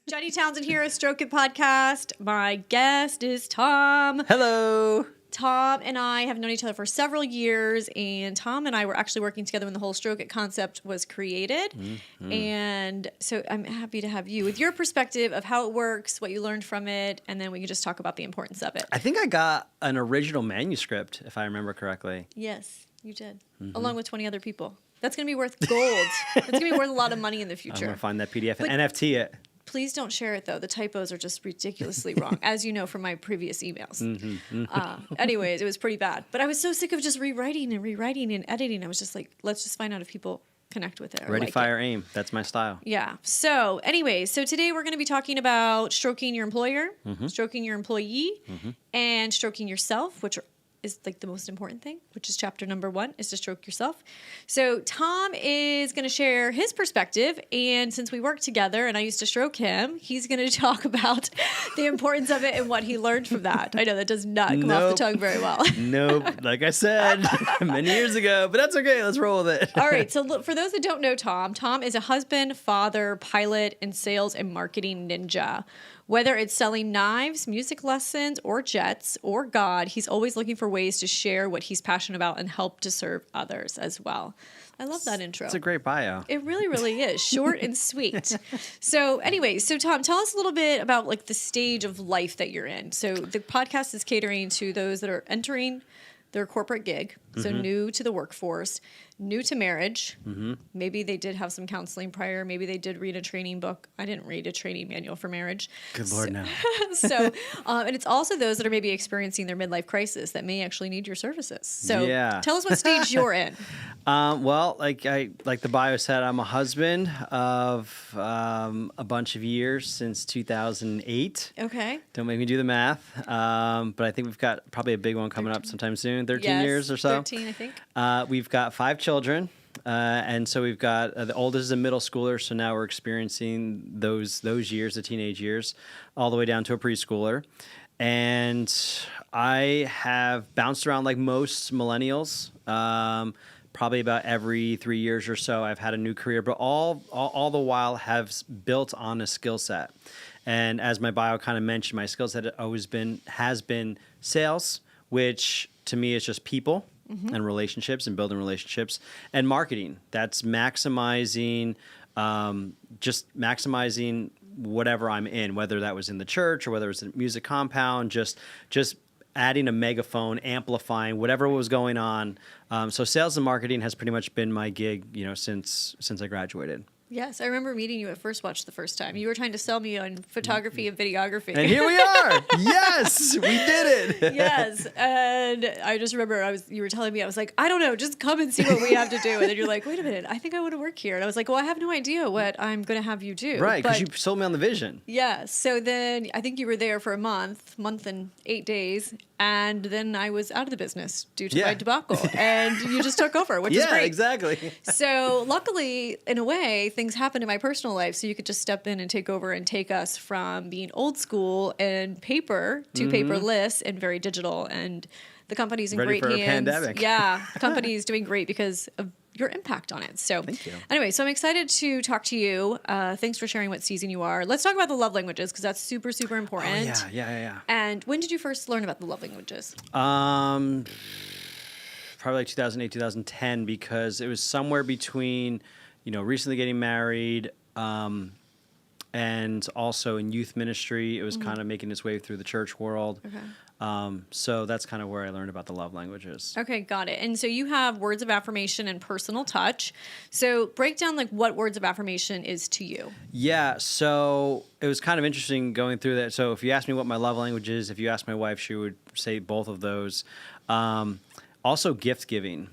Jenny Townsend here, a StrokeIt podcast. My guest is Tom. Hello. Tom and I have known each other for several years, and Tom and I were actually working together when the whole StrokeIt concept was created. Mm-hmm. And so I'm happy to have you with your perspective of how it works, what you learned from it, and then we can just talk about the importance of it. I think I got an original manuscript, if I remember correctly. Yes, you did, along with 20 other people. That's going to be worth gold. That's going to be worth a lot of money in the future. I'm going to find that PDF and NFT it. Please don't share it, though. The typos are just ridiculously wrong, as you know from my previous emails. Anyways, it was pretty bad. But I was so sick of just rewriting and editing. I was just like, let's just find out if people connect with it. Or Ready, like fire, it. aim. That's my style. Yeah. So anyways, today we're going to be talking about stroking your employer, stroking your employee, and stroking yourself, which is like the most important thing, which is chapter number 1, is to stroke yourself. So Tom is going to share his perspective, and since we work together and I used to stroke him, he's going to talk about the importance of it and what he learned from that. I know that does not come off the tongue very well. Nope. Like I said many years ago, but that's okay. Let's roll with it. All right. So look, for those that don't know Tom is a husband, father, pilot, and sales and marketing ninja. Whether it's selling knives, music lessons, or jets, or God, he's always looking for ways to share what he's passionate about and help to serve others as well. I love that intro. It's a great bio. It really, really is. Short and sweet. So anyway, Tom, tell us a little bit about like the stage of life that you're in. So the podcast is catering to those that are entering their corporate gig, so new to the workforce, new to marriage. Maybe they did have some counseling prior. Maybe they did read a training book. I didn't read a training manual for marriage. Good Lord, no. And it's also those that are maybe experiencing their midlife crisis that may actually need your services. So yeah. Tell us what stage you're in. Well, like the bio said, I'm a husband of a bunch of years since 2008. Okay. Don't make me do the math. But I think we've got probably a big one coming up sometime soon, 13 years or so. 13, I think. We've got 5 children. And so we've got the oldest is a middle schooler. So now we're experiencing those years, the teenage years, all the way down to a preschooler. And I have bounced around like most millennials. Probably about every 3 years or so, I've had a new career, but all the while have built on a skill set. And as my bio kind of mentioned, my skill set has been sales, which to me is just people and relationships and building relationships, and marketing. That's maximizing whatever I'm in, whether that was in the church or whether it was a music compound, just adding a megaphone, amplifying whatever was going on. So sales and marketing has pretty much been my gig, since I graduated. Yes, I remember meeting you at First Watch the first time. You were trying to sell me on photography and videography. And here we are. Yes, we did it. Yes, and I just remember you were telling me, I was like, I don't know, just come and see what we have to do. And then you're like, wait a minute, I think I want to work here. And I was like, well, I have no idea what I'm going to have you do. Right, because you sold me on the vision. Yeah, so then I think you were there for a month and 8 days. And then I was out of the business due to my debacle. And you just took over, which is great. Yeah, exactly. So luckily, in a way, things happened in my personal life. So you could just step in and take over and take us from being old school and paper to paperless and very digital. And the company's in Ready great for hands. a pandemic. Yeah, the company's doing great because of your impact on it. So thank you. Anyway, so I'm excited to talk to you. Thanks for sharing what season you are. Let's talk about the love languages because that's super, super important. Oh, yeah. And when did you first learn about the love languages? Probably like 2008, 2010, because it was somewhere between, recently getting married, and also in youth ministry. It was kind of making its way through the church world. Okay. So that's kind of where I learned about the love languages. Okay, got it. And so you have words of affirmation and personal touch. So break down like what words of affirmation is to you. Yeah, so it was kind of interesting going through that. So if you ask me what my love language is, if you ask my wife, she would say both of those. Also gift giving.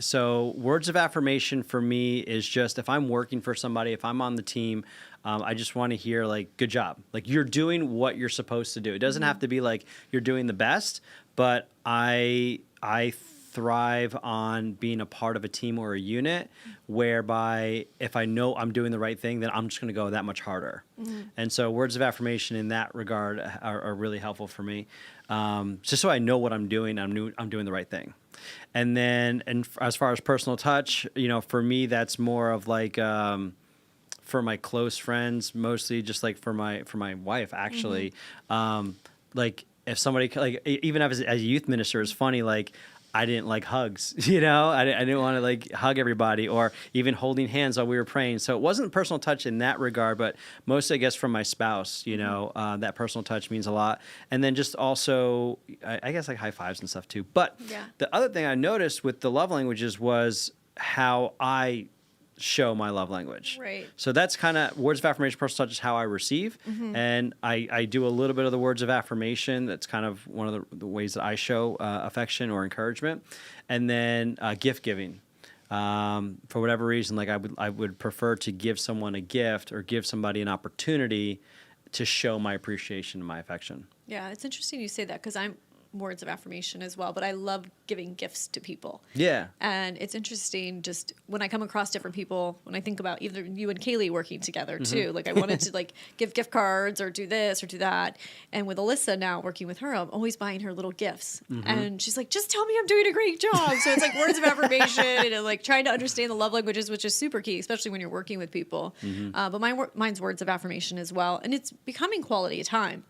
So words of affirmation for me is just if I'm working for somebody, if I'm on the team, I just want to hear like, good job. Like you're doing what you're supposed to do. It doesn't have to be like you're doing the best, but I thrive on being a part of a team or a unit whereby if I know I'm doing the right thing, then I'm just going to go that much harder. And so words of affirmation in that regard are really helpful for me. Just so I know what I'm doing, I'm doing the right thing. And then, as far as personal touch, for me, that's more of like for my close friends, mostly just like for my wife, actually. Like if somebody, like even as a youth minister, it's funny, like I didn't like hugs, you know, I didn't want to like hug everybody, or even holding hands while we were praying. So it wasn't personal touch in that regard, but mostly, I guess, from my spouse, you know, that personal touch means a lot. And then just also, I guess, like high fives and stuff too. But the other thing I noticed with the love languages was how I show my love language. Right. So that's kind of words of affirmation, personal touch is how I receive. And I do a little bit of the words of affirmation. That's kind of one of the ways that I show affection or encouragement. And then gift giving. For whatever reason, like I would prefer to give someone a gift or give somebody an opportunity to show my appreciation and my affection. Yeah, it's interesting you say that because I'm words of affirmation as well, but I love giving gifts to people. Yeah. And it's interesting just when I come across different people, when I think about either you and Kaylee working together too, like I wanted to like give gift cards or do this or do that. And with Alyssa now working with her, I'm always buying her little gifts. And she's like, just tell me I'm doing a great job. So it's like words of affirmation and like trying to understand the love languages, which is super key, especially when you're working with people. But mine's words of affirmation as well. And it's becoming quality of time.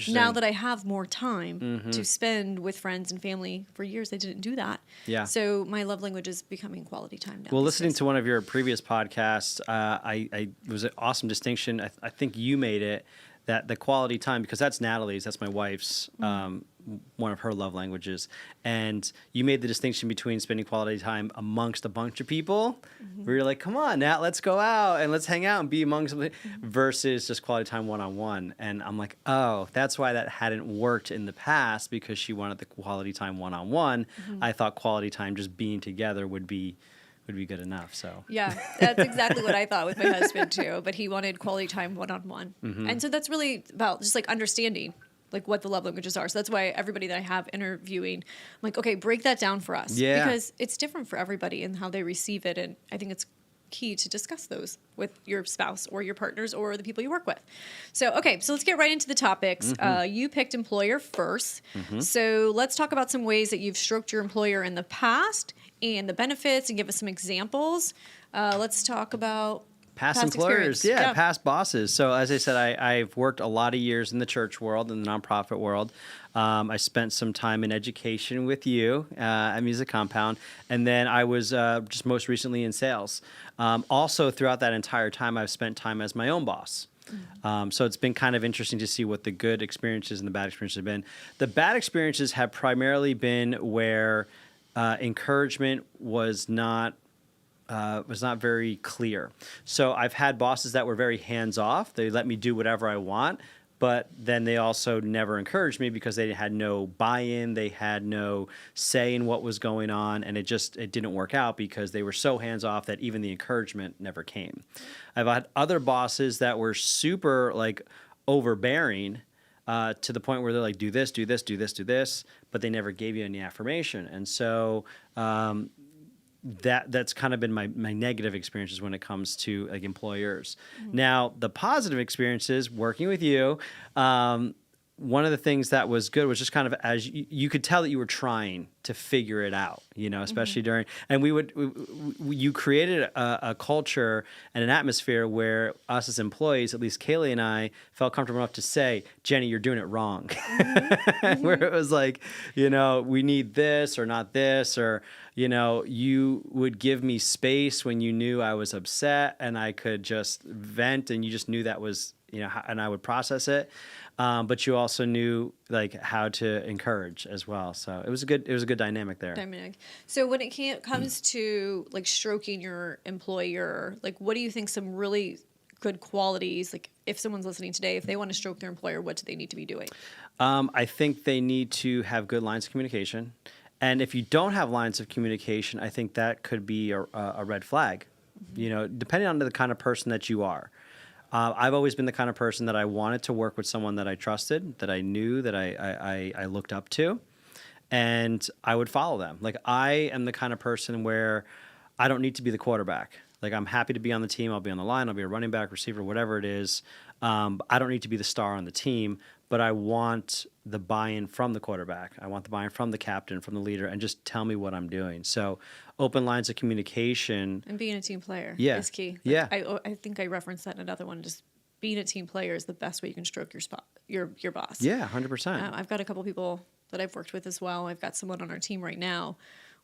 Now that I have more time to spend with friends and family, for years I didn't do that. Yeah. So my love language is becoming quality time now. Well, listening to one of your previous podcasts, it was an awesome distinction. I think you made it, that the quality time, because that's Natalie's, that's my wife's, one of her love languages. And you made the distinction between spending quality time amongst a bunch of people, where you're like, come on, Nat, let's go out and let's hang out and be amongst somebody, versus just quality time one-on-one. And I'm like, oh, that's why that hadn't worked in the past, because she wanted the quality time one-on-one. I thought quality time just being together would be good enough. So yeah, that's exactly what I thought with my husband too, but he wanted quality time one-on-one. And so that's really about just like understanding like what the love languages are. So that's why everybody that I have interviewing, I'm like, okay, break that down for us. Yeah. Because it's different for everybody and how they receive it. And I think it's key to discuss those with your spouse or your partners or the people you work with. So, okay, so let's get right into the topics. You picked employer first. So let's talk about some ways that you've stroked your employer in the past and the benefits, and give us some examples. Let's talk about past employers, past bosses. So as I said, I've worked a lot of years in the church world, in the nonprofit world. I spent some time in education with you at Music Compound, and then I was just most recently in sales. Also, throughout that entire time, I've spent time as my own boss. So it's been kind of interesting to see what the good experiences and the bad experiences have been. The bad experiences have primarily been where encouragement was not very clear. So I've had bosses that were very hands-off. They let me do whatever I want, but then they also never encouraged me because they had no buy-in, they had no say in what was going on, and it didn't work out because they were so hands-off that even the encouragement never came. I've had other bosses that were super like overbearing, to the point where they're like, do this, do this, do this, do this, but they never gave you any affirmation. And so that's kind of been my negative experiences when it comes to like employers. Now, the positive experiences working with you, one of the things that was good was just kind of as you could tell that you were trying to figure it out, you know, especially during, and you created a culture and an atmosphere where us as employees, at least Kaylee and I, felt comfortable enough to say, Jenny, you're doing it wrong. Where it was like, you know, we need this or not this, or, you know, you would give me space when you knew I was upset and I could just vent, and you just knew that was, you know, and I would process it. But you also knew like how to encourage as well. So it was a good dynamic there. So when it comes to like stroking your employer, like what do you think some really good qualities, like if someone's listening today, if they want to stroke their employer, what do they need to be doing? I think they need to have good lines of communication. And if you don't have lines of communication, I think that could be a red flag, you know, depending on the kind of person that you are. I've always been the kind of person that I wanted to work with someone that I trusted, that I knew, that I looked up to, and I would follow them. Like I am the kind of person where I don't need to be the quarterback. Like, I'm happy to be on the team. I'll be on the line. I'll be a running back, receiver, whatever it is. I don't need to be the star on the team, but I want the buy-in from the quarterback. I want the buy-in from the captain, from the leader, and just tell me what I'm doing. So open lines of communication. And being a team player Yeah. is key. Like, Yeah. I think I referenced that in another one. Just being a team player is the best way you can stroke your boss. Yeah, 100%. I've got a couple people that I've worked with as well. I've got someone on our team right now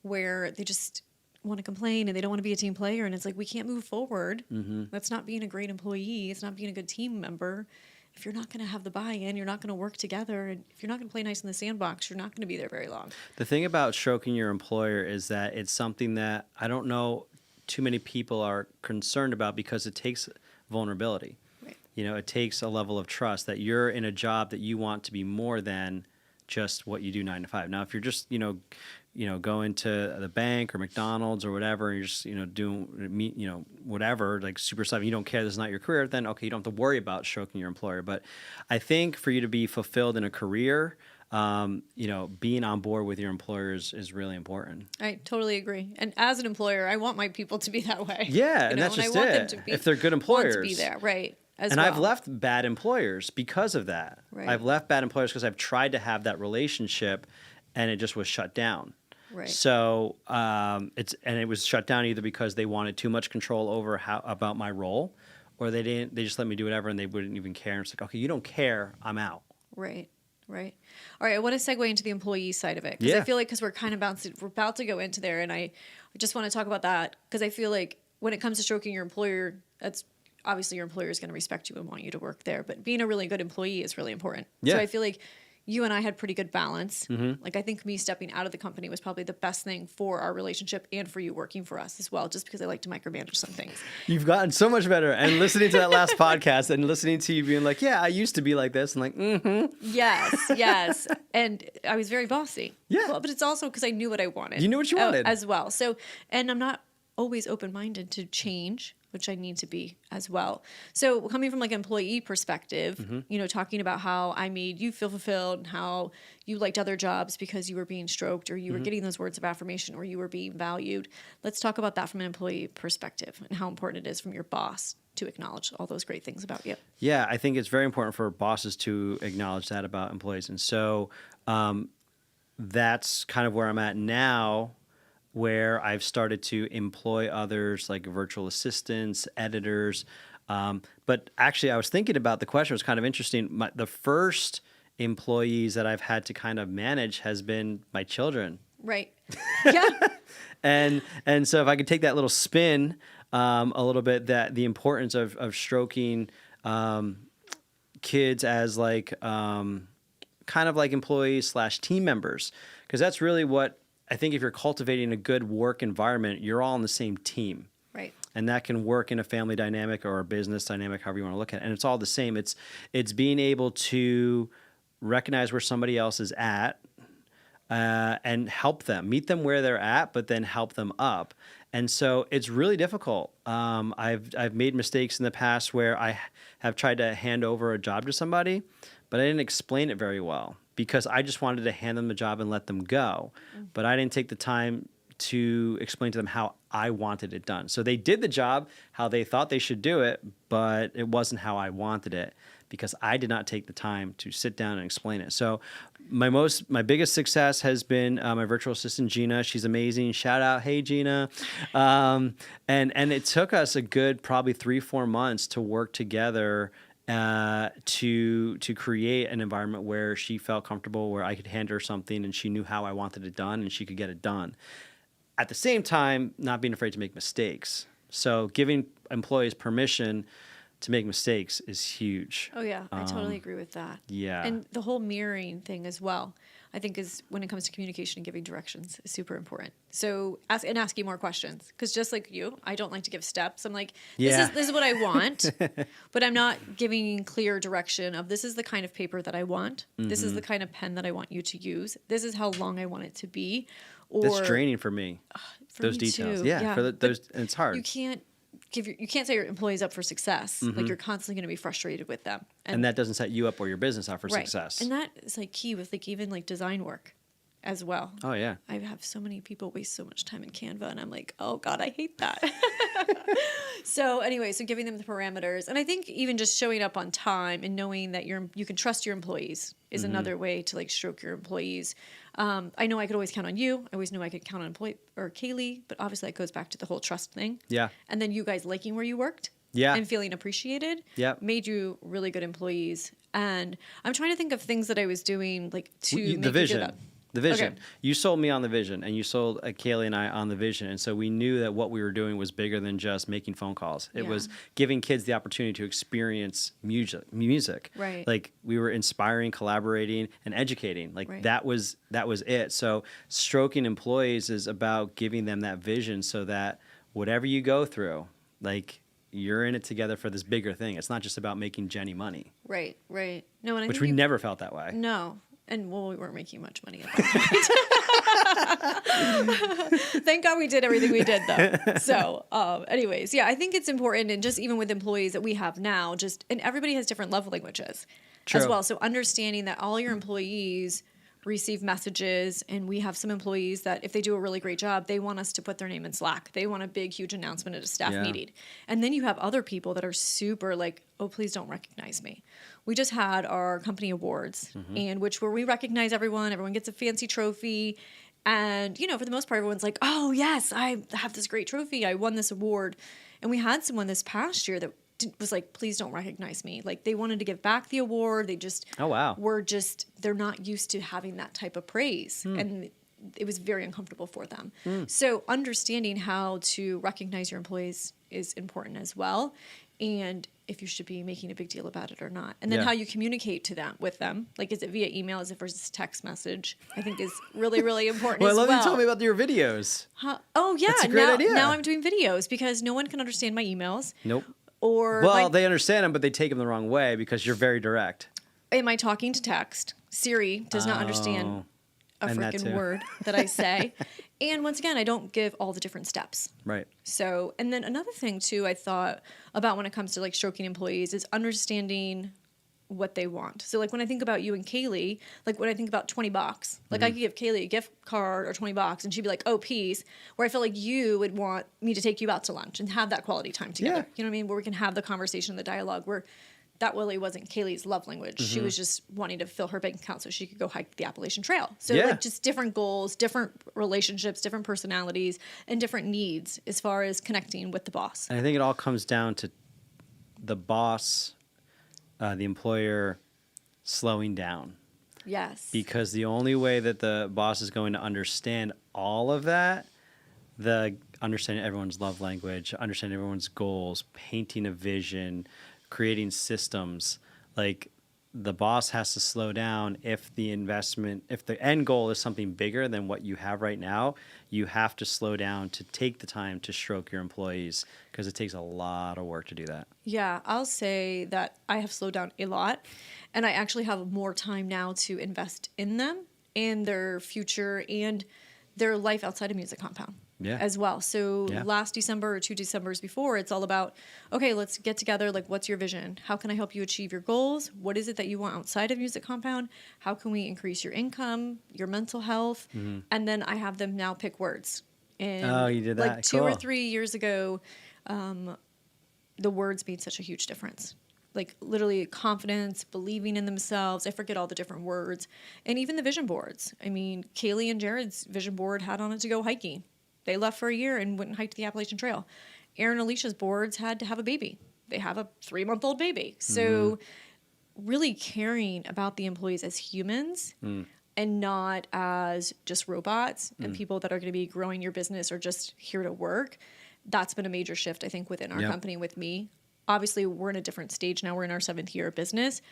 where they just want to complain and they don't want to be a team player. And it's like, we can't move forward. That's not being a great employee. It's not being a good team member. If you're not going to have the buy-in, you're not going to work together. And if you're not going to play nice in the sandbox, you're not going to be there very long. The thing about stroking your employer is that it's something that I don't know too many people are concerned about because it takes vulnerability. Right. It takes a level of trust that you're in a job that you want to be more than just what you do 9 to 5. Now, if you're just, going to the bank or McDonald's or whatever, and you're just, doing, whatever, like super stuff, you don't care, this is not your career, then okay, you don't have to worry about stroking your employer. But I think for you to be fulfilled in a career, being on board with your employers is really important. I totally agree. And as an employer, I want my people to be that way. Yeah, and that's just it. If they're good employers. Want to be there, right. And I've left bad employers because of that. Right. I've left bad employers because I've tried to have that relationship, and it just was shut down. Right. So it was shut down either because they wanted too much control over about my role, or they didn't. They just let me do whatever, and they wouldn't even care. And it's like, okay, you don't care, I'm out. Right. Right. All right. I want to segue into the employee side of it because I feel like we're kind of about to go into there, and I just want to talk about that because I feel like when it comes to stroking your employer, that's obviously your employer is going to respect you and want you to work there, but being a really good employee is really important. Yeah. So I feel like you and I had pretty good balance. Like I think me stepping out of the company was probably the best thing for our relationship and for you working for us as well, just because I like to micromanage some things. You've gotten so much better. And listening to that last podcast and listening to you being like, yeah, I used to be like this. And like, Yes. And I was very bossy. Yeah. Well, but it's also because I knew what I wanted. You knew what you wanted. As well. So, and I'm not always open-minded to change, which I need to be as well. So coming from like an employee perspective, talking about how I made you feel fulfilled and how you liked other jobs because you were being stroked or you were getting those words of affirmation or you were being valued. Let's talk about that from an employee perspective and how important it is from your boss to acknowledge all those great things about you. Yeah, I think it's very important for bosses to acknowledge that about employees. And so that's kind of where I'm at now, where I've started to employ others like virtual assistants, editors. But actually, I was thinking about the question. It was kind of interesting. The first employees that I've had to kind of manage has been my children. Right. Yeah. And so if I could take that little spin a little bit, that the importance of stroking kids as like kind of like employees / team members, because that's really what I think if you're cultivating a good work environment, you're all on the same team. Right. And that can work in a family dynamic or a business dynamic, however you want to look at it. And it's all the same. It's being able to recognize where somebody else is at and help them, meet them where they're at, but then help them up. And so it's really difficult. I've made mistakes in the past where I have tried to hand over a job to somebody, but I didn't explain it very well, because I just wanted to hand them the job and let them go. But I didn't take the time to explain to them how I wanted it done. So they did the job how they thought they should do it, but it wasn't how I wanted it, because I did not take the time to sit down and explain it. So my biggest success has been my virtual assistant, Gina. She's amazing. Shout out, hey, Gina. And it took us a good probably 3-4 months to work together to create an environment where she felt comfortable, where I could hand her something and she knew how I wanted it done and she could get it done. At the same time, not being afraid to make mistakes. So giving employees permission to make mistakes is huge. Oh, yeah. I totally agree with that. Yeah. And the whole mirroring thing as well, I think is when it comes to communication and giving directions is super important. So asking more questions, because just like you, I don't like to give steps. I'm like, this is what I want, but I'm not giving clear direction of this is the kind of paper that I want. This is the kind of pen that I want you to use. This is how long I want it to be. Or that's draining for me. For those me details. too. Yeah. And it's hard. You can't set your employees up for success. Like you're constantly going to be frustrated with them. And that doesn't set you up or your business up for success. And that is like key with like even like design work. as well. Oh, yeah. I have so many people waste so much time in Canva, and I'm like, oh God, I hate that. So anyway, so giving them the parameters. And I think even just showing up on time and knowing that you can trust your employees is another way to like stroke your employees. I know I could always count on you. I always knew I could count on Kaylee, but obviously that goes back to the whole trust thing. Yeah. And then you guys liking where you worked. Yeah. And feeling appreciated. Yep. Made you really good employees. And I'm trying to think of things that I was doing like to make the vision. you do that. The vision. Okay. You sold me on the vision, and you sold Kaylee and I on the vision. And so we knew that what we were doing was bigger than just making phone calls. It was giving kids the opportunity to experience music. Right. Like we were inspiring, collaborating, and educating. Like that was it. So stroking employees is about giving them that vision so that whatever you go through, like you're in it together for this bigger thing. It's not just about making Jenny money. Right. No, and I which think we never felt that way. No. And well, we weren't making much money at that point. Thank God we did everything we did, though. So, anyways, yeah, I think it's important, and just even with employees that we have now, and everybody has different love languages as well. So understanding that all your employees receive messages, and we have some employees that if they do a really great job, they want us to put their name in Slack. They want a big, huge announcement at a staff meeting. And then you have other people that are super like, oh, please don't recognize me. We just had our company awards, and where we recognize everyone. Everyone gets a fancy trophy. And, for the most part, everyone's like, oh, yes, I have this great trophy. I won this award. And we had someone this past year that was like, please don't recognize me. Like, they wanted to give back the award. They just they're not used to having that type of praise. And it was very uncomfortable for them. So understanding how to recognize your employees is important as well. And if you should be making a big deal about it or not. And then how you communicate with them. Like, is it via email? Is it versus text message? I think is really, really important well, as well. I love you told me about your videos. Oh, yeah. That's a great idea. Now I'm doing videos because no one can understand my emails. Nope. Or they understand them, but they take them the wrong way because you're very direct. Am I talking to text? Siri does not understand a freaking word that I say. And once again, I don't give all the different steps. Right. So, and then another thing too, I thought about when it comes to like stroking employees is understanding what they want. So like when I think about you and Kaylee, like when I think about $20, like I could give Kaylee a gift card or $20 and she'd be like, oh, peace. Where I feel like you would want me to take you out to lunch and have that quality time together. Yeah. You know what I mean? Where we can have the conversation, the dialogue, where that really wasn't Kaylee's love language. She was just wanting to fill her bank account so she could go hike the Appalachian Trail. So like just different goals, different relationships, different personalities, and different needs as far as connecting with the boss. And I think it all comes down to the boss, the employer slowing down. Yes. Because the only way that the boss is going to understand all of that, understanding everyone's love language, understanding everyone's goals, painting a vision, creating systems, like the boss has to slow down if the end goal is something bigger than what you have right now, you have to slow down to take the time to stroke your employees because it takes a lot of work to do that. Yeah, I'll say that I have slowed down a lot, and I actually have more time now to invest in them and their future and their life outside of Music Compound. As well. So last December or 2 Decembers before, it's all about, okay, let's get together. Like, what's your vision? How can I help you achieve your goals? What is it that you want outside of Music Compound? How can we increase your income, your mental health? And then I have them now pick words. And you did that. Like 2 or 3 years ago, the words made such a huge difference. Like literally confidence, believing in themselves. I forget all the different words. And even the vision boards. I mean, Kaylee and Jared's vision board had on it to go hiking. They left for a year and went and hiked the Appalachian Trail. Aaron and Alicia's boards had to have a baby. They have a 3-month-old baby. So really caring about the employees as humans and not as just robots and people that are going to be growing your business or just here to work. That's been a major shift, I think, within our company with me. Obviously, we're in a different stage now. We're in our 7th year of business.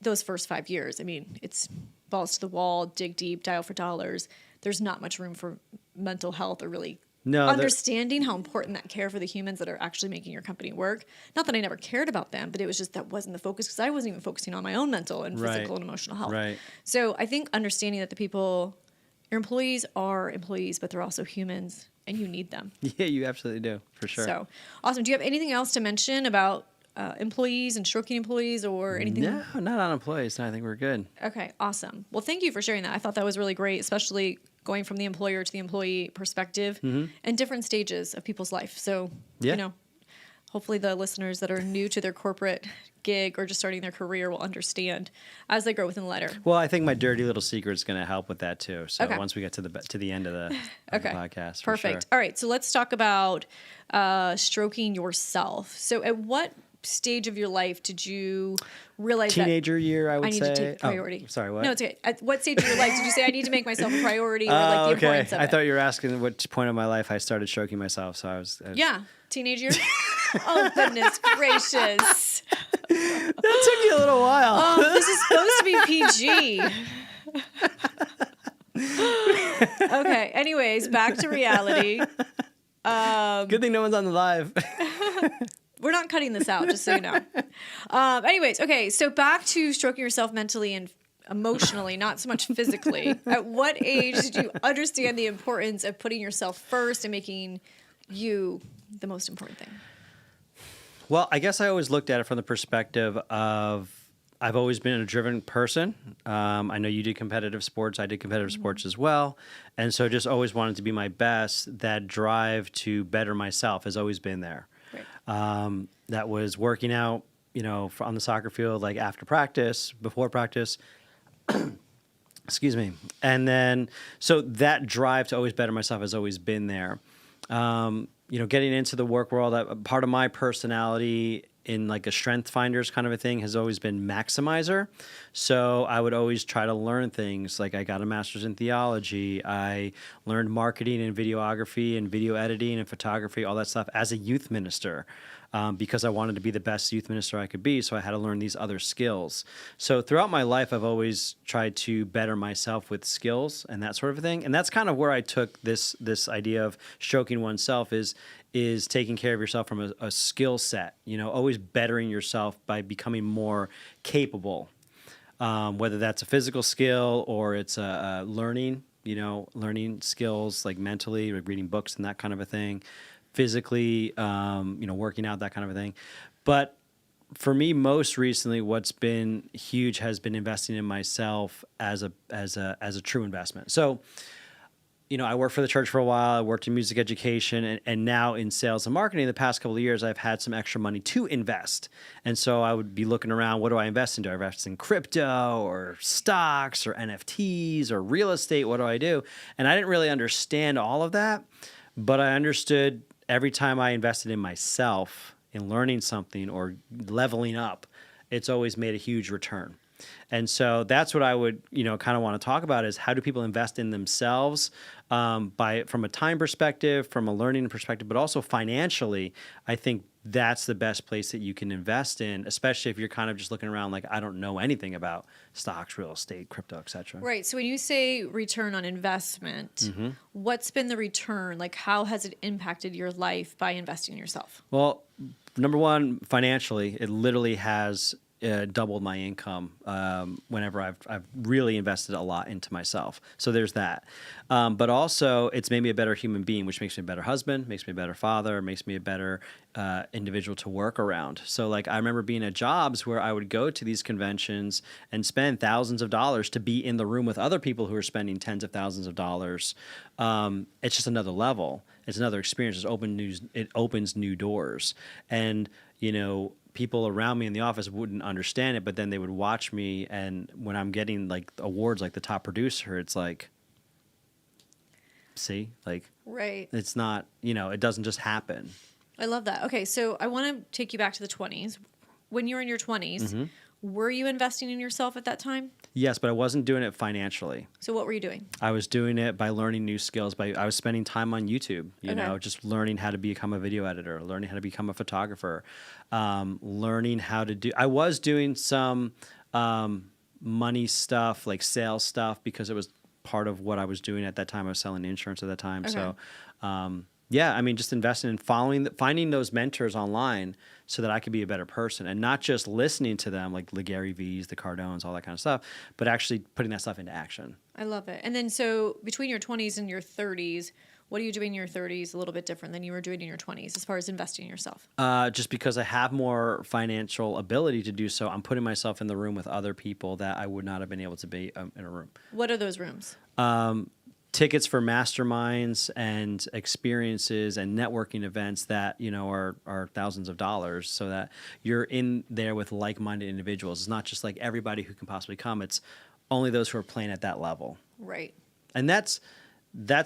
Those first 5 years, I mean, it's balls to the wall, dig deep, dial for dollars. There's not much room for mental health or really understanding how important that care for the humans that are actually making your company work. Not that I never cared about them, but it was just that wasn't the focus because I wasn't even focusing on my own mental and physical and emotional health. Right. So I think understanding that your employees are employees, but they're also humans and you need them. Yeah, you absolutely do, for sure. So awesome. Do you have anything else to mention about employees and stroking employees or anything? No, not on employees. No, I think we're good. Okay, awesome. Well, thank you for sharing that. I thought that was really great, especially going from the employer to the employee perspective and different stages of people's life. So, hopefully the listeners that are new to their corporate gig or just starting their career will understand as they grow within the ladder. Well, I think my dirty little secret is going to help with that too. So Okay. once we get to the end of the podcast, for Perfect. sure. All right, so let's talk about stroking yourself. So, at what stage of your life did you realize Teenager year, I would I need say. to take priority? Oh, sorry, what? No, it's okay. At what stage of your life did you say I need to make myself a priority or like the importance of I it? thought you were asking what point of my life I started stroking myself. So I was Yeah, teenage years. Oh goodness gracious! That took you a little while. Oh, this is supposed to be PG. Okay. Anyways, back to reality. Good thing no one's on the live. We're not cutting this out, just so you know. Anyways, okay. So back to stroking yourself mentally and emotionally, not so much physically. At what age did you understand the importance of putting yourself first and making you the most important thing? Well, I guess I always looked at it from the perspective of I've always been a driven person. I know you did competitive sports. I did competitive sports as well. And so just always wanted to be my best. That drive to better myself has always been there. Right. That was working out, on the soccer field, like after practice, before practice. Excuse me. And then, so that drive to always better myself has always been there. Getting into the work world, part of my personality in like a strength finders kind of a thing has always been maximizer. So I would always try to learn things. Like I got a master's in theology. I learned marketing and videography and video editing and photography, all that stuff as a youth minister. Because I wanted to be the best youth minister I could be, so I had to learn these other skills. So throughout my life, I've always tried to better myself with skills and that sort of thing. And that's kind of where I took this idea of stroking oneself is taking care of yourself from a skill set. Always bettering yourself by becoming more capable, whether that's a physical skill or it's a learning skills like mentally, like reading books and that kind of a thing. Physically, working out, that kind of a thing. But for me, most recently, what's been huge has been investing in myself as a true investment. So, I worked for the church for a while. I worked in music education, and now in sales and marketing. The past couple of years, I've had some extra money to invest, and so I would be looking around. What do I invest in? Do I invest in crypto or stocks or NFTs or real estate? What do I do? And I didn't really understand all of that, but I understood. Every time I invested in myself, in learning something or leveling up, it's always made a huge return. And so that's what I would, kind of want to talk about is how do people invest in themselves from a time perspective, from a learning perspective, but also financially. I think that's the best place that you can invest in, especially if you're kind of just looking around like, I don't know anything about stocks, real estate, crypto, et cetera. Right. So when you say return on investment, what's been the return? Like, how has it impacted your life by investing in yourself? Well, number one, financially, it literally has doubled my income whenever I've really invested a lot into myself. So there's that. But also, it's made me a better human being, which makes me a better husband, makes me a better father, makes me a better individual to work around. So like I remember being at jobs where I would go to these conventions and spend thousands of dollars to be in the room with other people who are spending tens of thousands of dollars. It's just another level. It's another experience. It opens new doors. And, people around me in the office wouldn't understand it, but then they would watch me. And when I'm getting like awards like the top producer, it's like, see, like, right. It's not, it doesn't just happen. I love that. Okay, so I want to take you back to the 20s. When you were in your 20s, were you investing in yourself at that time? Yes, but I wasn't doing it financially. So what were you doing? I was doing it by learning new skills. I was spending time on YouTube, just learning how to become a video editor, learning how to become a photographer, learning how to do. I was doing some money stuff, like sales stuff, because it was part of what I was doing at that time. I was selling insurance at that time. Okay. So, just investing in finding those mentors online so that I could be a better person and not just listening to them like the Gary V's, the Cardones, all that kind of stuff, but actually putting that stuff into action. I love it. And then so between your 20s and your 30s, What are you doing in your 30s a little bit different than you were doing in your 20s as far as investing in yourself? Just because I have more financial ability to do so, I'm putting myself in the room with other people that I would not have been able to be in a room. What are those rooms? Tickets for masterminds and experiences and networking events that, are thousands of dollars, so that you're in there with like-minded individuals. It's not just like everybody who can possibly come. It's only those who are playing at that level. Right. And that's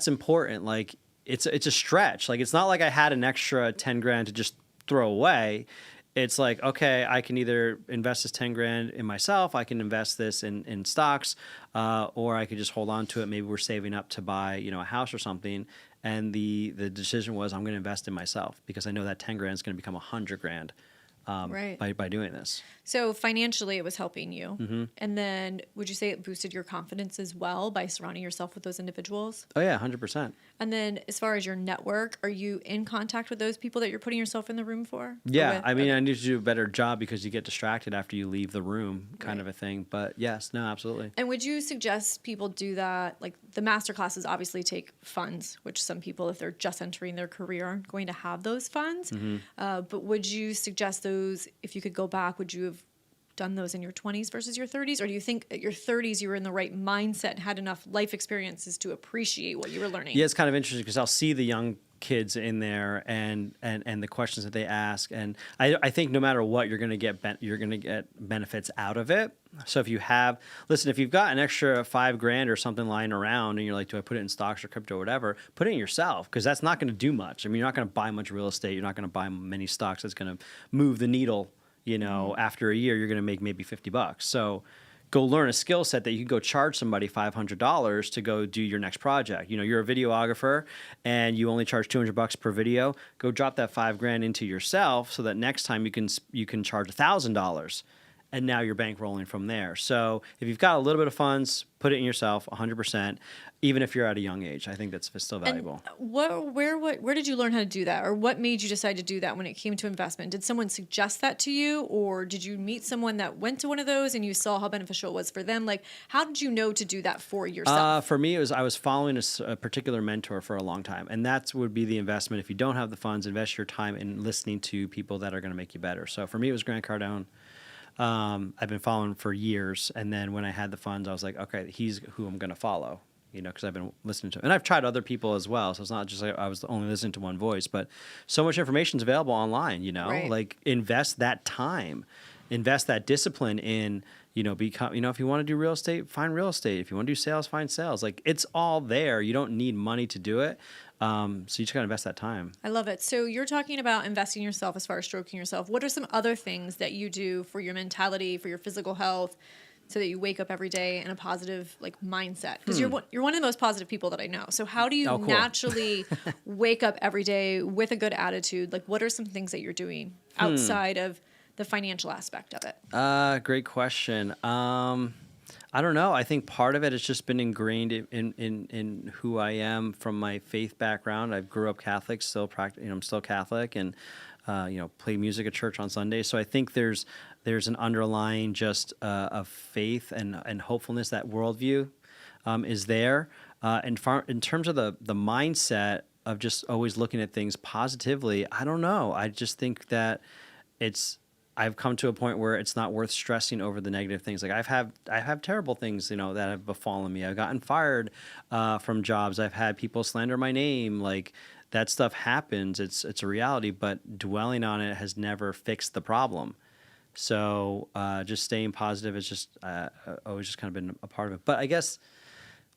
important. Like it's a stretch. Like it's not like I had an extra 10 grand to just throw away. It's like, okay, I can either invest this 10 grand in myself, I can invest this in stocks, or I could just hold on to it. Maybe we're saving up to buy, a house or something. And the decision was I'm going to invest in myself because I know that 10 grand is going to become 100 grand. Right. By doing this. So financially, it was helping you. And then would you say it boosted your confidence as well by surrounding yourself with those individuals? Oh, yeah, 100%. And then as far as your network, are you in contact with those people that you're putting yourself in the room for? Yeah, I mean, I need to do a better job because you get distracted after you leave the room kind of a thing. But yes, no, absolutely. And would you suggest people do that? Like the master classes obviously take funds, which some people, if they're just entering their career, aren't going to have those funds. But would you suggest those, if you could go back, would you have done those in your 20s versus your 30s? Or do you think at your 30s you were in the right mindset and had enough life experiences to appreciate what you were learning? Yeah, it's kind of interesting because I'll see the young kids in there and the questions that they ask, and I think no matter what, you're going to get benefits out of it. So if you've got an extra $5,000 or something lying around and you're like, do I put it in stocks or crypto or whatever, put it in yourself, because that's not going to do much. I mean, you're not going to buy much real estate, you're not going to buy many stocks that's going to move the needle. After a year, you're going to make maybe $50. So go learn a skill set that you can go charge somebody $500 to go do your next project. You're a videographer and you only charge $200 per video. Go drop that $5,000 into yourself so that next time you can charge $1,000. And now you're bankrolling from there. So if you've got a little bit of funds, put it in yourself 100%, even if you're at a young age. I think that's still valuable. And where did you learn how to do that? Or what made you decide to do that when it came to investment? Did someone suggest that to you? Or did you meet someone that went to one of those and you saw how beneficial it was for them? Like, how did you know to do that for yourself? For me, I was following a particular mentor for a long time. And that would be the investment. If you don't have the funds, invest your time in listening to people that are going to make you better. So for me, it was Grant Cardone. I've been following for years, and then when I had the funds, I was like, okay, he's who I'm going to follow, because I've been listening to him. And I've tried other people as well, so it's not just like I was only listening to one voice, but so much information is available online, Right. Like invest that time, invest that discipline in, become, if you want to do real estate, find real estate. If you want to do sales, find sales. Like it's all there. You don't need money to do it. So you just got to invest that time. I love it. So you're talking about investing in yourself as far as stroking yourself. What are some other things that you do for your mentality, for your physical health, so that you wake up every day in a positive mindset? Because you're one of the most positive people that I know. So how do you cool. naturally wake up every day with a good attitude? Like what are some things that you're doing outside of the financial aspect of it? Great question. I don't know. I think part of it has just been ingrained in who I am from my faith background. I grew up Catholic, still practice. I'm still Catholic, and play music at church on Sundays. So I think there's an underlying just of faith and hopefulness. That worldview is there. In terms of the mindset of just always looking at things positively, I don't know. I just think that I've come to a point where it's not worth stressing over the negative things. Like I have terrible things, that have befallen me. I've gotten fired from jobs. I've had people slander my name. Like that stuff happens. It's a reality, but dwelling on it has never fixed the problem. So just staying positive is just always just kind of been a part of it. But I guess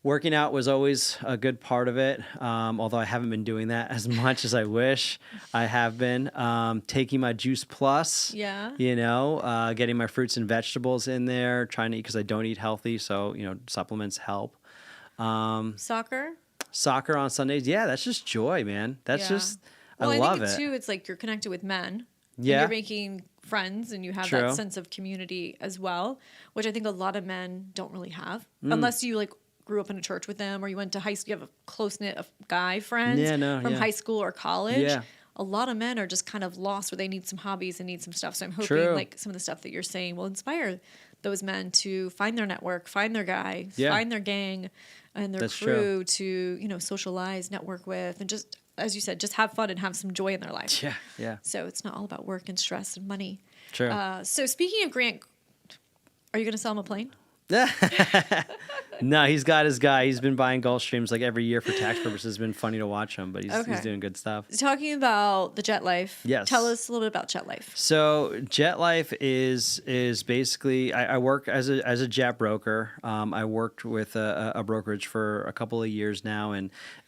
working out was always a good part of it, although I haven't been doing that as much as I wish I have been. Taking my Juice Plus, getting my fruits and vegetables in there, trying to eat because I don't eat healthy, so supplements help. Soccer on Sundays, yeah, that's just joy, man. That's just I love think it. Too, it's like you're connected with men. Yeah, and you're making friends, and you have that sense of community as well, which I think a lot of men don't really have, unless you grew up in a church with them, or you went to high school, you have a close-knit of guy friends from high school or college. Yeah. a lot of men are just kind of lost where they need some hobbies and need some stuff. So I'm hoping True. like some of the stuff that you're saying will inspire those men to find their network, find their guy, Yeah. find their gang and their That's crew to, you know, socialize, network with, and just, as you said, just have fun and have some joy in their life. Yeah. Yeah. So it's not all about work and stress and money. True. So speaking of Grant, are you going to sell him a plane? No, he's got his guy. He's been buying Gulfstreams like every year for tax purposes. It's been funny to watch him, but he's doing good stuff. Talking about the jet life. Yes. Tell us a little bit about jet life. So jet life is basically I work as a jet broker. I worked with a brokerage for a couple of years now,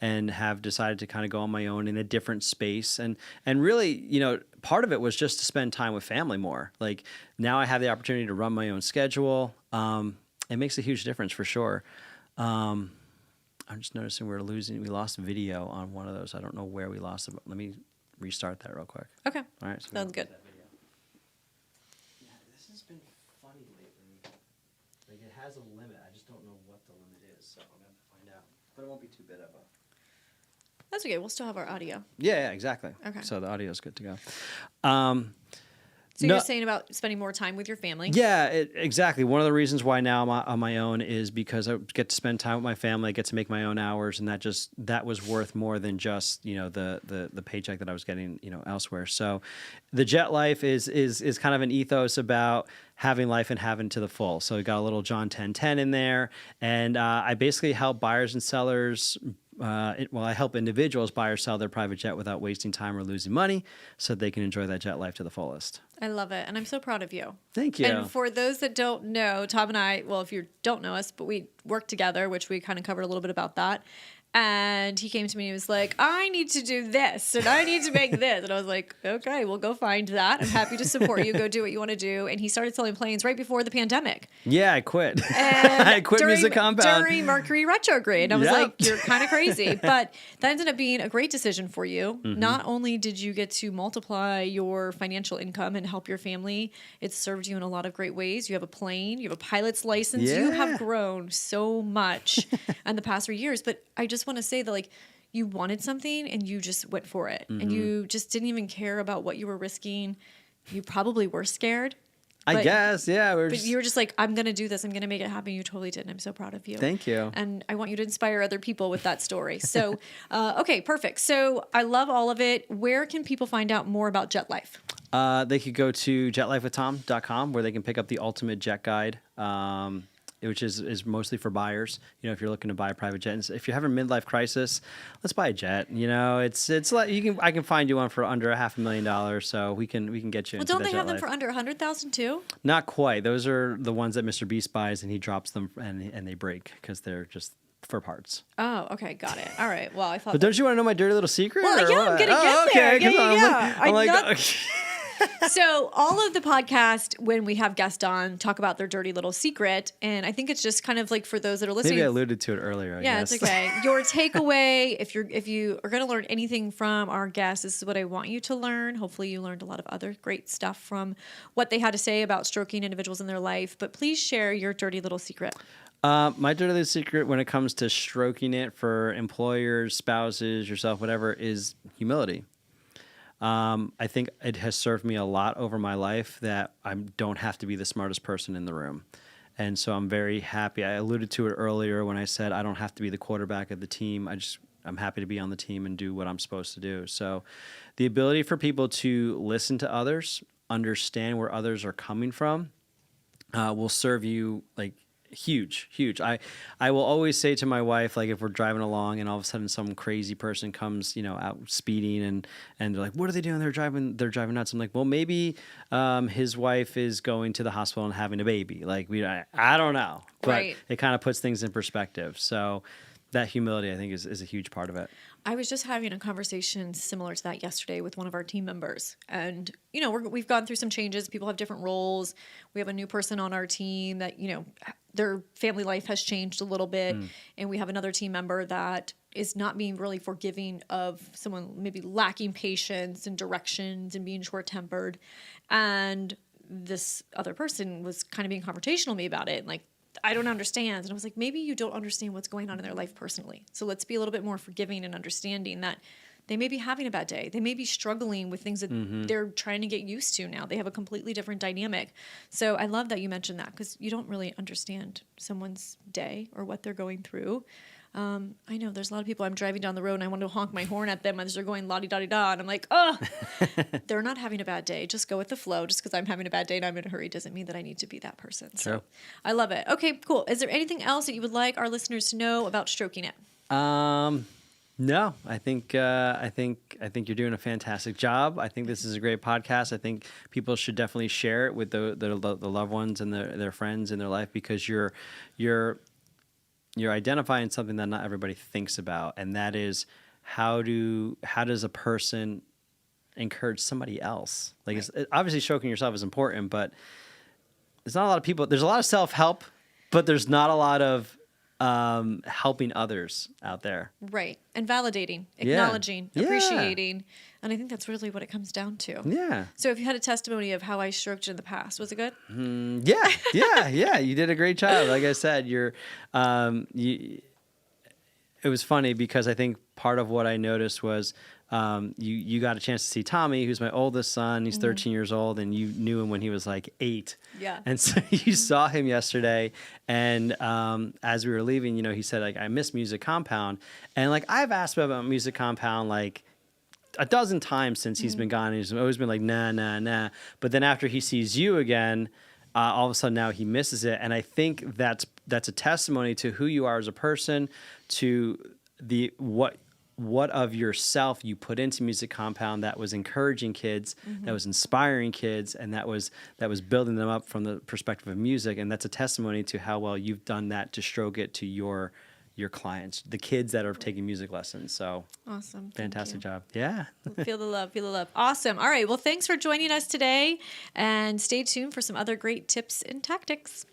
and have decided to kind of go on my own in a different space. And really, you know, part of it was just to spend time with family more. Like now I have the opportunity to run my own schedule. It makes a huge difference for sure. I'm just noticing we lost video on one of those. I don't know where we lost it, but let me restart that real quick. Okay. All right. So Sounds good. Yeah, this has been funny lately. Like it has a limit. I just don't know what the limit is, so I'm gonna have to find out. But it won't be too bit of a. That's okay. We'll still have our audio. Yeah, exactly. Okay. So the audio is good to go. So No- you're saying about spending more time with your family? Yeah, exactly. One of the reasons why now I'm on my own is because I get to spend time with my family. I get to make my own hours, and that was worth more than just, you know, the paycheck that I was getting, you know, elsewhere. So, the jet life is kind of an ethos about having life and having to the full. So we got a little John 10:10 in there, and I basically help buyers and sellers. I help individuals buy or sell their private jet without wasting time or losing money, so they can enjoy that jet life to the fullest. I love it. And I'm so proud of you. Thank you. And for those that don't know, Tom and I, well, if you don't know us, but we work together, which we kind of covered a little bit about that. And he came to me and was like, I need to do this and I need to make this. And I was like, okay, we'll go find that. I'm happy to support you. Go do what you want to do. And he started selling planes right before the pandemic. Yeah, I quit. And I quit Music Compound. during Mercury retrograde. I was Yep. like, you're kind of crazy. But that ended up being a great decision for you. Mm-hmm. Not only did you get to multiply your financial income and help your family, it served you in a lot of great ways. You have a plane, you have a pilot's license. You Yeah. have grown so much in the past 3 years. But I just want to say that, like, you wanted something and you just went for it. Mm-hmm. And you just didn't even care about what you were risking. You probably were scared. I But- guess, yeah. But you were just like, I'm going to do this. I'm going to make it happen. You totally did. And I'm so proud of you. Thank you. And I want you to inspire other people with that story. So, okay, perfect. So I love all of it. Where can people find out more about jet life? They could go to jetlifewithtom.com where they can pick up the ultimate jet guide, which is mostly for buyers. You know, if you're looking to buy a private jet, and if you're having a midlife crisis, let's buy a jet. You know, it's like I can find you one for under $500,000, so we can get you. Well, into don't that they jet have them life. for under 100,000 too? Not quite. Those are the ones that Mr. Beast buys, and he drops them, and they break because they're just for parts. Oh, okay, got it. All right. Well, I thought. But don't you want to know my dirty little secret? Well, or yeah, what? I'm gonna get there. 'cause Yeah. I'm like, not- okay. So all of the podcast, when we have guests on, talk about their dirty little secret, and I think it's just kind of like for those that are listening. Maybe I alluded to it earlier. I Yeah, guess. it's okay. Your takeaway, if you are going to learn anything from our guests, this is what I want you to learn. Hopefully, you learned a lot of other great stuff from what they had to say about stroking individuals in their life. But please share your dirty little secret. My dirty little secret when it comes to stroking it for employers, spouses, yourself, whatever, is humility. I think it has served me a lot over my life that I don't have to be the smartest person in the room. And so I'm very happy. I alluded to it earlier when I said I don't have to be the quarterback of the team. I'm happy to be on the team and do what I'm supposed to do. So the ability for people to listen to others, understand where others are coming from, will serve you like huge. I will always say to my wife, like if we're driving along and all of a sudden some crazy person comes, you know, out speeding and they're like, what are they doing? They're driving nuts. I'm like, well, maybe his wife is going to the hospital and having a baby. Like I don't know, but Right. it kind of puts things in perspective. So that humility, I think, is a huge part of it. I was just having a conversation similar to that yesterday with one of our team members. And, you know, we've gone through some changes. People have different roles. We have a new person on our team that, you know, their family life has changed a little bit. And we have another team member that is not being really forgiving of someone maybe lacking patience and directions and being short-tempered. And this other person was kind of being confrontational with me about it. Like, I don't understand. And I was like, maybe you don't understand what's going on in their life personally. So let's be a little bit more forgiving and understanding that They may be having a bad day. They may be struggling with things that they're trying to get used to now. They have a completely different dynamic. So I love that you mentioned that, because you don't really understand someone's day or what they're going through. I know there's a lot of people, I'm driving down the road and I want to honk my horn at them as they're going la-di-da-di-da. And I'm like, oh, they're not having a bad day. Just go with the flow. Just because I'm having a bad day and I'm in a hurry doesn't mean that I need to be that person. So True. I love it. Okay, cool. Is there anything else that you would like our listeners to know about Stroking It? No, I think you're doing a fantastic job. I think this is a great podcast. I think people should definitely share it with the loved ones and their friends in their life, because you're identifying something that not everybody thinks about, and that is how does a person encourage somebody else? Like, it's, obviously stroking yourself is important, but there's not a lot of people. There's a lot of self-help, but there's not a lot of helping others out there. Right. And validating, acknowledging, appreciating. And I think that's really what it comes down to. Yeah. So if you had a testimony of how I stroked in the past, was it good? Yeah. You did a great job. Like I said, it was funny because I think part of what I noticed was you got a chance to see Tommy, who's my oldest son. He's 13 years old, and you knew him when he was like 8. Yeah. And so you saw him yesterday, and as we were leaving, he said, like, I miss Music Compound. And like, I've asked him about Music Compound like a dozen times since he's been gone, and he's always been like, nah. But then after he sees you again, all of a sudden now he misses it. And I think that's a testimony to who you are as a person, to what of yourself you put into Music Compound that was encouraging kids, that was inspiring kids, and that was building them up from the perspective of music. And that's a testimony to how well you've done that to stroke it to your clients, the kids that are taking music lessons. So awesome. Fantastic job. Yeah. Feel the love. Awesome. All right. Well, thanks for joining us today, and stay tuned for some other great tips and tactics.